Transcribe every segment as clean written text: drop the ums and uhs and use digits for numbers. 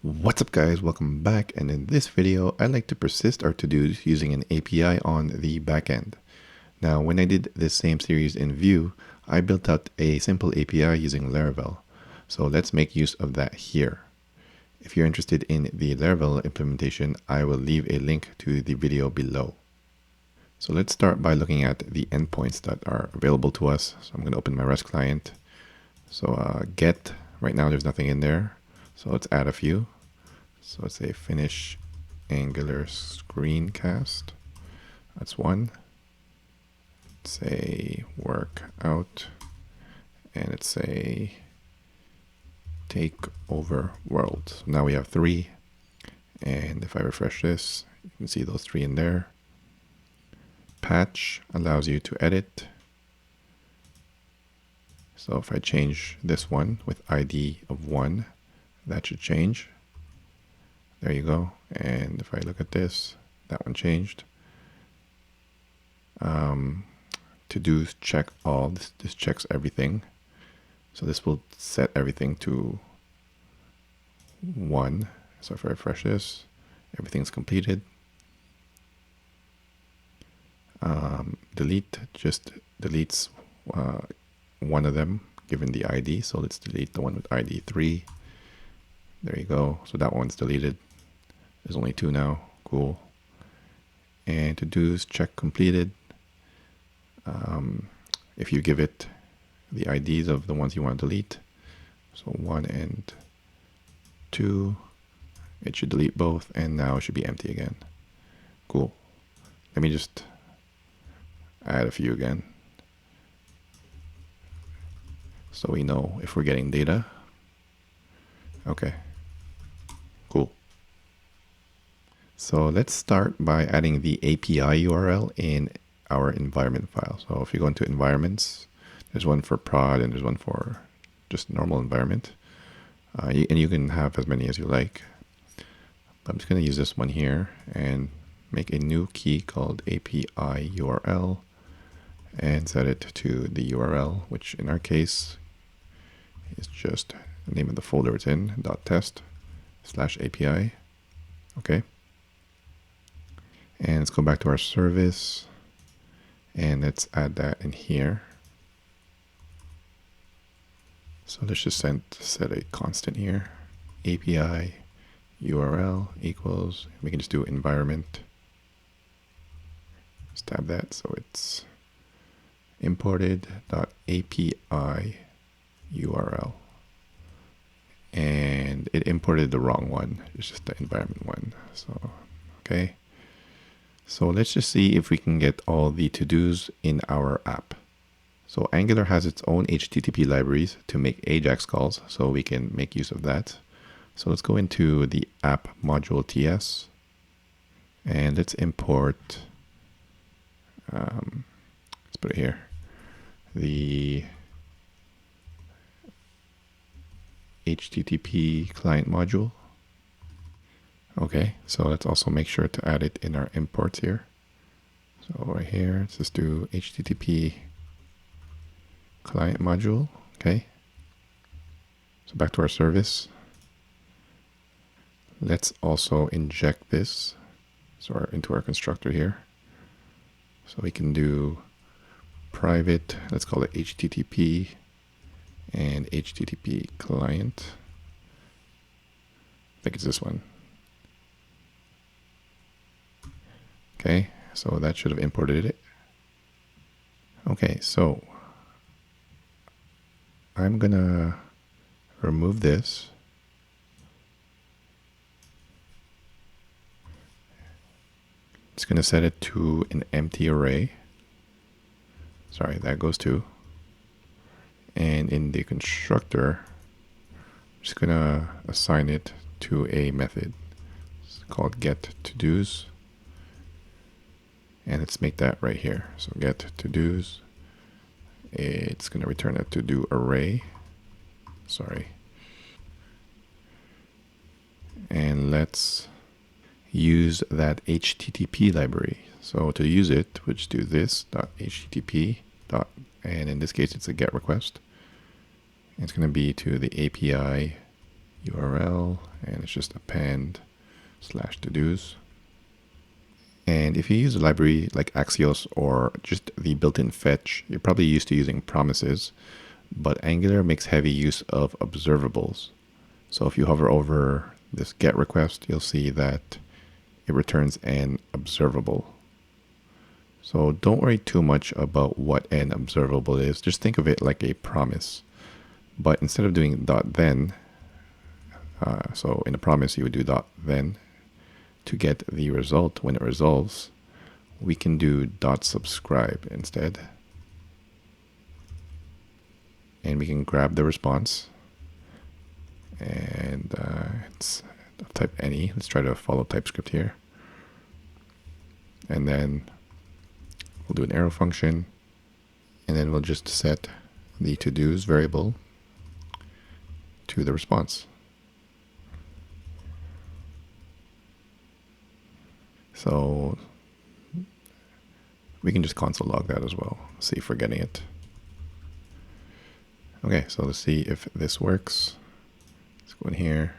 What's up guys, welcome back, and in this video I'd like to persist our to-dos using an API on the backend. Now when I did this same series in Vue, I built out a simple API using Laravel. So let's make use of that here. If you're interested in the Laravel implementation, I will leave a link to the video below. So let's start by looking at the endpoints that are available to us. So I'm going to open my REST client. So get, right now there's nothing in there. So let's add a few. So let's say finish Angular screencast. That's one. Let's say work out. And let's say take over world. So now we have three. And if I refresh this, you can see those three in there. Patch allows you to edit. So if I change this one with ID of 1, that should change. There you go. And if I look at this, that one changed. To do check all. This checks everything. So this will set everything to 1. So if I refresh this, everything's completed. Delete just deletes one of them given the ID. So let's delete the one with ID 3. There you go. So that one's deleted. There's only 2 now. Cool. And to do's check completed. If you give it the IDs of the ones you want to delete, so 1 and 2, it should delete both, and now it should be empty again. Cool. Let me just add a few again, so we know if we're getting data. Okay. Cool. So let's start by adding the API URL in our environment file. So if you go into environments, there's one for prod and there's one for just normal environment. And you can have as many as you like. But I'm just going to use this one here and make a new key called API URL and set it to the URL, which in our case is just the name of the folder it's in, .test/API. Okay. And let's go back to our service and let's add that in here. So let's just set a constant here. API URL equals, we can just do environment. Just tab that so it's imported.api URL. And it imported the wrong one. It's just the environment one. So, okay. So let's just see if we can get all the to-dos in our app. So Angular has its own HTTP libraries to make AJAX calls, so we can make use of that. So let's go into the app module TS and let's import, let's put it here, the HTTP client module. Okay, so let's also make sure to add it in our imports here. So right here, let's just do HTTP client module. Okay, so back to our service. Let's also inject this into our constructor here. So we can do private, let's call it HTTP and HTTP client. I think it's this one. Okay, so that should have imported it. Okay, so I'm gonna remove this. It's gonna set it to an empty array. Sorry, that goes to. And in the constructor, I'm just gonna assign it to a method. It's called getToDos. And let's make that right here. So getToDos. It's going to return a to-do array. Sorry. And let's use that HTTP library. So to use it, we'll just do this .http. And in this case, it's a GET request. It's going to be to the API URL, and it's just append / to-dos. And if you use a library like Axios or just the built-in fetch, you're probably used to using promises, but Angular makes heavy use of observables. So if you hover over this GET request, you'll see that it returns an observable. So don't worry too much about what an observable is. Just think of it like a promise. But instead of doing .then, so in a promise you would do .then to get the result when it resolves, we can do .subscribe instead. And we can grab the response. And it's type any. Let's try to follow TypeScript here. And then we'll do an arrow function. And then we'll just set the to-dos variable to the response. So we can just console log that as well, see if we're getting it. Okay, so let's see if this works. Let's go in here.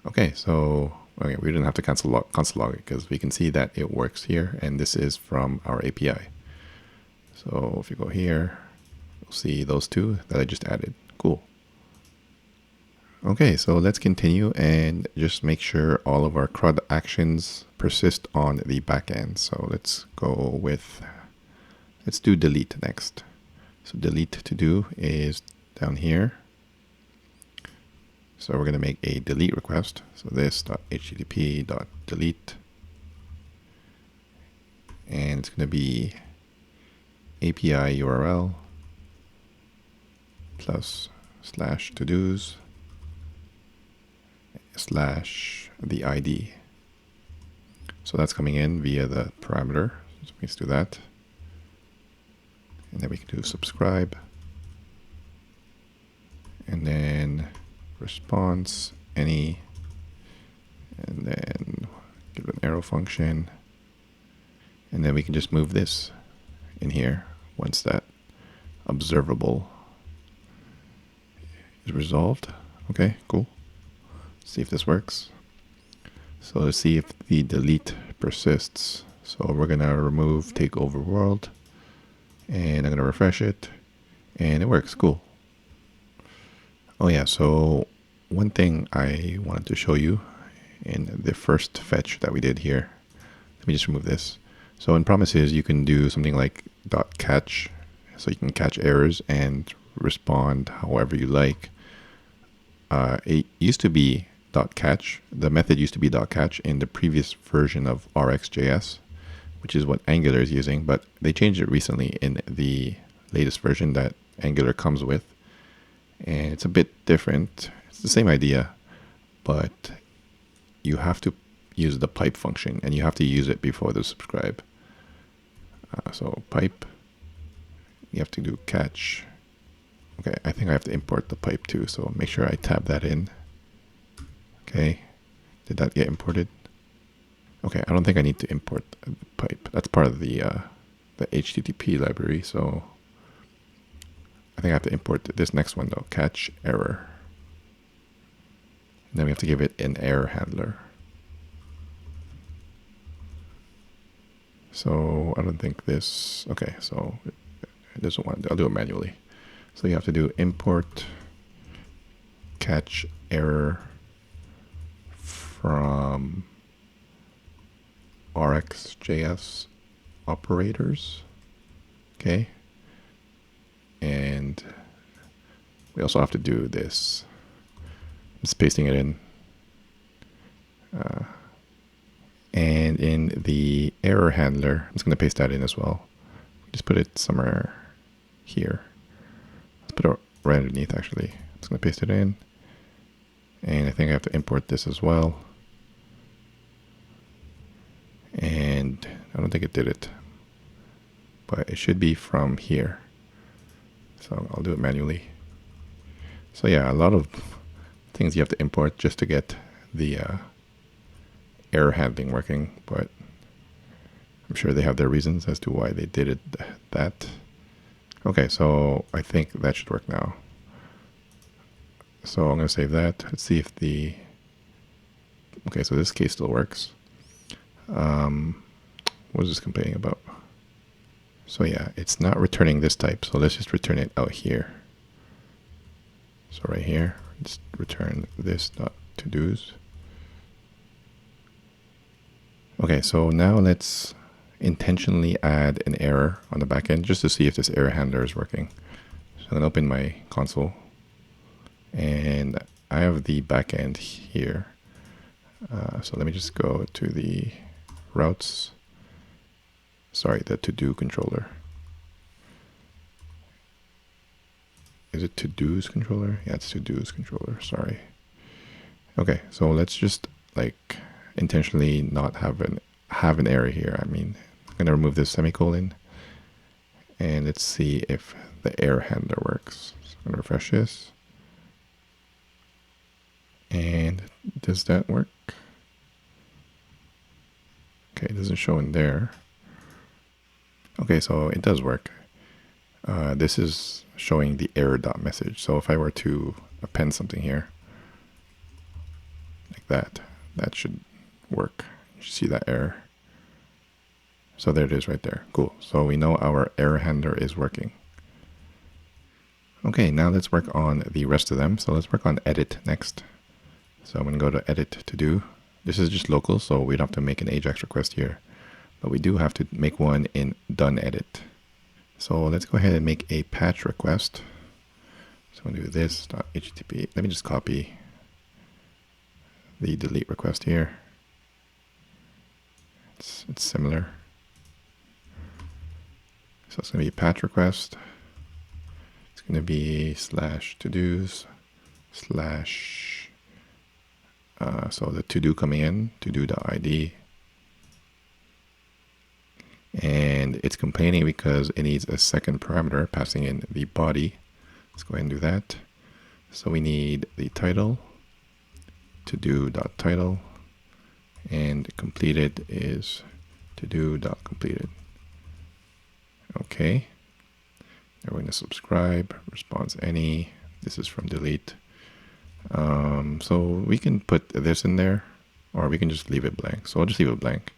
Okay, so we didn't have to console log it because we can see that it works here, and this is from our API. So if you go here, you'll see those two that I just added. Cool. Okay, so let's continue and just make sure all of our CRUD actions persist on the backend. So let's do delete next. So delete to do is down here. So we're going to make a delete request. So this.http.delete. And it's going to be API URL plus / to-dos / the ID. So that's coming in via the parameter. So let's do that. And then we can do subscribe. And then response any. And then give it an arrow function. And then we can just move this in here once that observable is resolved. Okay, cool. See if this works. So let's see if the delete persists. So we're gonna remove takeover world, and I'm gonna refresh it, and it works. Cool. Oh yeah, so one thing I wanted to show you in the first fetch that we did here. Let me just remove this. So in promises, you can do something like .catch, so you can catch errors and respond however you like. It used to be .catch. The method used to be .catch in the previous version of RxJS, which is what Angular is using, but they changed it recently in the latest version that Angular comes with. And it's a bit different. It's the same idea, but you have to use the pipe function, and you have to use it before the subscribe. So pipe, you have to do catch. Okay, I think I have to import the pipe too, so make sure I tab that in. Okay, did that get imported? Okay, I don't think I need to import the pipe. That's part of the HTTP library, so I think I have to import this next one though, catch error. And then we have to give it an error handler. So I don't think this, okay, so it doesn't want, I'll do it manually. So you have to do import catch error from RxJS operators. Okay. And we also have to do this. I'm just pasting it in. And in the error handler, I'm just going to paste that in as well. Just put it somewhere here. Let's put it right underneath actually. I'm just going to paste it in. And I think I have to import this as well. And I don't think it did it, but it should be from here. So I'll do it manually. So yeah, a lot of things you have to import just to get the error handling working, but I'm sure they have their reasons as to why they did it that. Okay, so I think that should work now. So I'm going to save that. Let's see if the... Okay, so this case still works. What is this complaining about? So yeah, it's not returning this type. So let's just return it out here. So right here, just return this dot to-dos. Okay, so now let's intentionally add an error on the back end just to see if this error handler is working. So I'm going to open my console, and I have the back end here. So let me just go to the routes. Sorry, the to-do controller. Is it to-dos controller? Yeah, it's to-dos controller. Sorry. Okay, so let's just like intentionally not have an error here. I mean, I'm gonna remove this semicolon, and let's see if the error handler works. So I'm gonna refresh this, and does that work? Okay, it doesn't show in there. Okay, so it does work. This is showing the error dot message. So if I were to append something here, like that should work. You should see that error. So there it is right there. Cool. So we know our error handler is working. Okay, now let's work on the rest of them. So let's work on edit next. So I'm going to go to edit to do. This is just local, so we don't have to make an AJAX request here. But we do have to make one in done edit. So let's go ahead and make a patch request. So I'm going to do this .http. Let me just copy the delete request here. It's similar. So it's going to be a patch request. It's going to be /todos/ so the to-do coming in, to-do.id. And it's complaining because it needs a second parameter passing in the body. Let's go ahead and do that. So we need the title, to-do.title, and completed is to-do.completed. Okay. Now we're going to subscribe, response any. This is from delete. So we can put this in there, or we can just leave it blank. So I'll just leave it blank,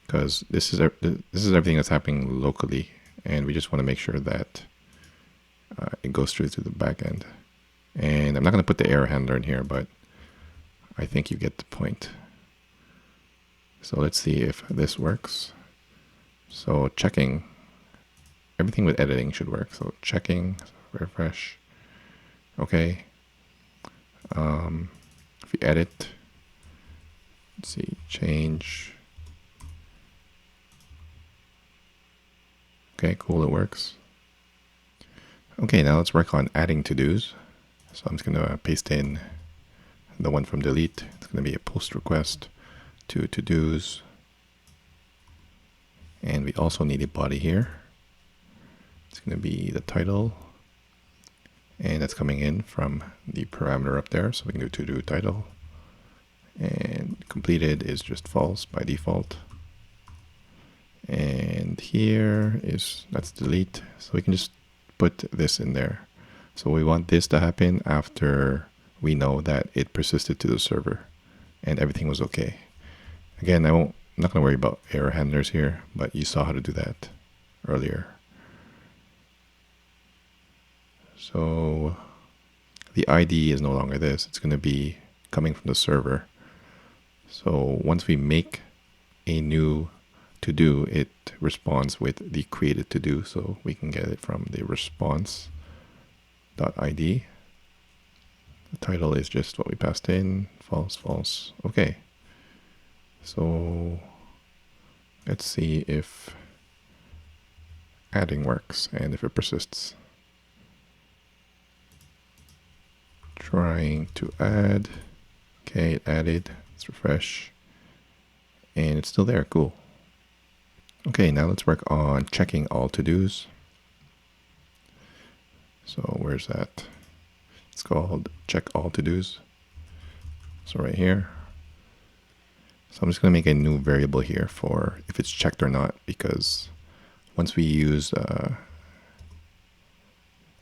because this is everything that's happening locally, and we just want to make sure that it goes through to the back end. And I'm not going to put the error handler in here, but I think you get the point. So let's see if this works. So checking, everything with editing should work. So checking, refresh. Okay. If you edit, let's see, change. Okay, cool, it works. Okay, now let's work on adding to-dos. So I'm just going to paste in the one from delete. It's going to be a post request to to-dos. And we also need a body here. It's going to be the title. And that's coming in from the parameter up there. So we can do to-do title. And completed is just false by default. And here that's delete. So we can just put this in there. So we want this to happen after we know that it persisted to the server and everything was okay. Again, I'm not going to worry about error handlers here, but you saw how to do that earlier. So the ID is no longer this. It's going to be coming from the server. So once we make a new to-do, it responds with the created to-do. So we can get it from the response.id. The title is just what we passed in. False, false. Okay. So let's see if adding works and if it persists. Trying to add. Okay, it added. Let's refresh. And it's still there. Cool. Okay, now let's work on checking all to-dos. So where's that? It's called check all to-dos. So right here. So I'm just going to make a new variable here for if it's checked or not, because once we use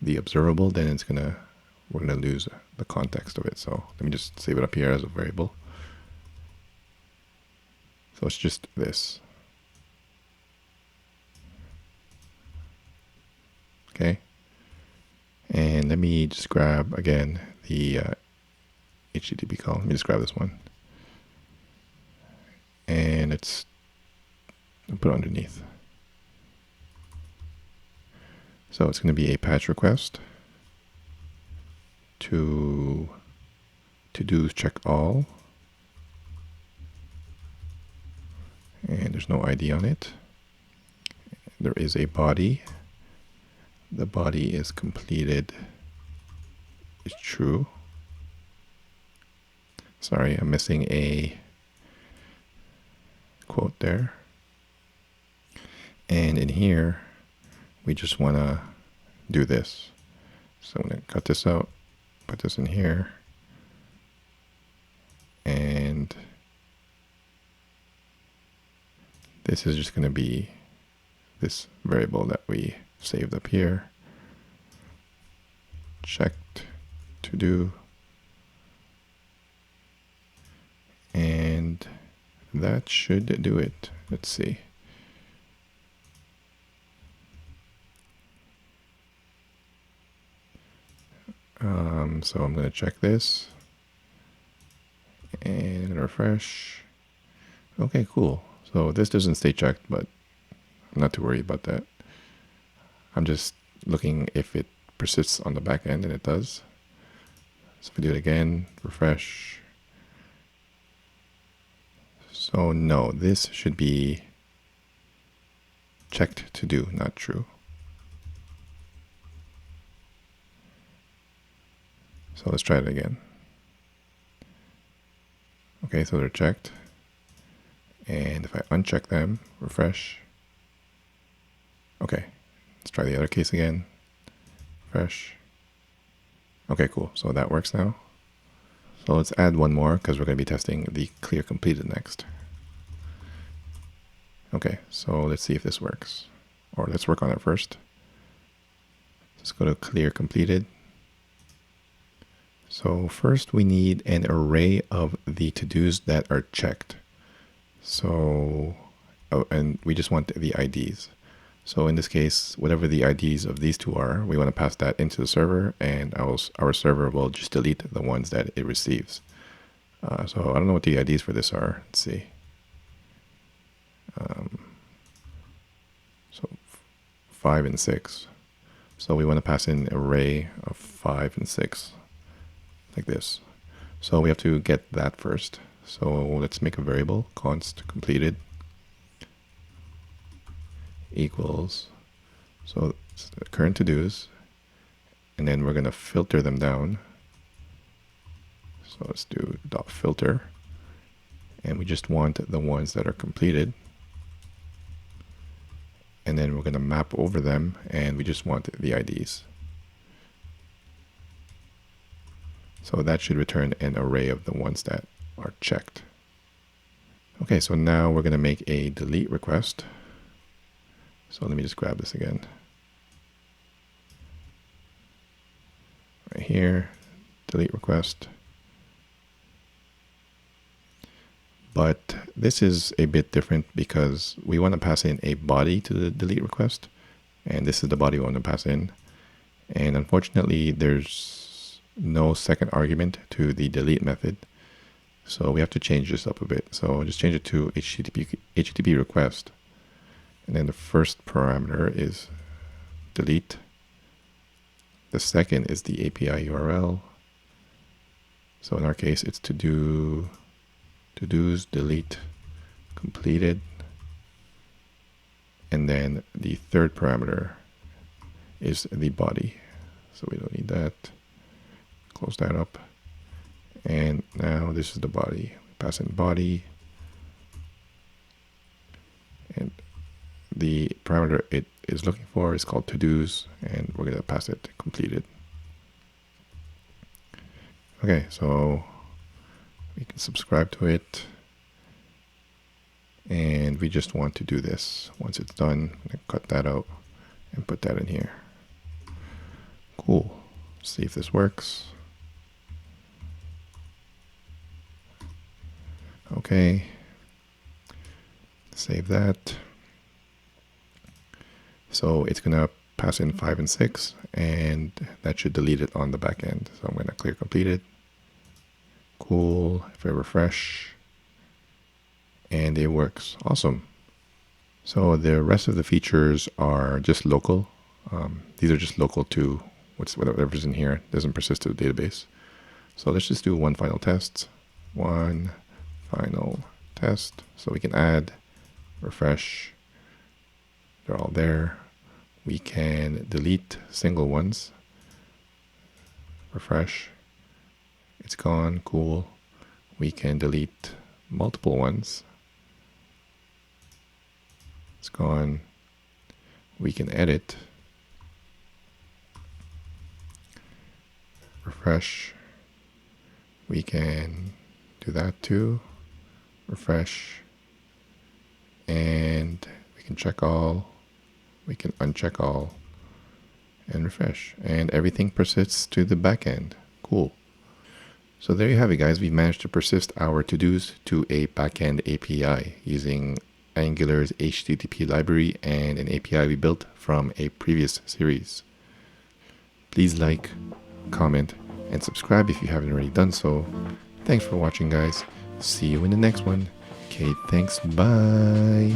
the observable, then it's going to we're going to lose the context of it. So let me just save it up here as a variable. So it's just this. Okay. And let me just grab, again, the HTTP call. Let me just grab this one. And it's put it underneath. So it's going to be a patch request to do check all. And there's no ID on it. There is a body. The body is completed. It's true. Sorry, I'm missing a quote there. And in here, we just want to do this. So I'm going to cut this out, put this in here, and this is just going to be this variable that we saved up here. Checked to do. And that should do it. Let's see. So I'm going to check this and refresh. Okay, cool. So this doesn't stay checked, but I'm not too worried about that. I'm just looking if it persists on the back end, and it does. So if we do it again, refresh. So no, this should be checked to do, not true. So let's try it again. Okay, so they're checked. And if I uncheck them, refresh. Okay, let's try the other case again. Refresh. Okay, cool. So that works now. So let's add one more because we're going to be testing the clear completed next. Okay, so let's see if this works. Or let's work on it first. Let's go to clear completed. So first we need an array of the to-dos that are checked. So, and we just want the IDs. So in this case, whatever the IDs of these two are, we want to pass that into the server, and our server will just delete the ones that it receives. So I don't know what the IDs for this are. Let's see. So 5 and 6. So we want to pass in an array of 5 and 6. Like this. So we have to get that first. So let's make a variable, const completed equals, so it's the current to-dos, and then we're going to filter them down. So let's do dot filter, and we just want the ones that are completed, and then we're going to map over them, and we just want the IDs. So that should return an array of the ones that are checked. Okay, so now we're going to make a delete request. So let me just grab this again. Right here, delete request. But this is a bit different because we want to pass in a body to the delete request. And this is the body we want to pass in. And unfortunately, there's no second argument to the delete method. So we have to change this up a bit. So just change it to HTTP request. And then the first parameter is delete. The second is the API URL. So in our case, it's to-dos delete completed. And then the third parameter is the body. So we don't need that. Close that up. And now this is the body. Pass in body. And the parameter it is looking for is called to-dos, and we're going to pass it completed. Okay, so we can subscribe to it. And we just want to do this. Once it's done, I'm going to cut that out and put that in here. Cool. See if this works. Okay. Save that. So it's going to pass in 5 and 6, and that should delete it on the back end. So I'm going to clear completed. Cool. If I refresh, and it works. Awesome. So the rest of the features are just local. These are just local to whatever's in here. It doesn't persist to the database. So let's just do one final test. One final test. So we can add, refresh. They're all there. We can delete single ones. Refresh. It's gone. Cool. We can delete multiple ones. It's gone. We can edit. Refresh. We can do that too. Refresh. And we can check all. We can uncheck all and refresh. And everything persists to the backend. Cool. So there you have it, guys. We've managed to persist our to-dos to a backend API using Angular's HTTP library and an API we built from a previous series. Please like, comment, and subscribe if you haven't already done so. Thanks for watching, guys. See you in the next one. Okay, thanks. Bye.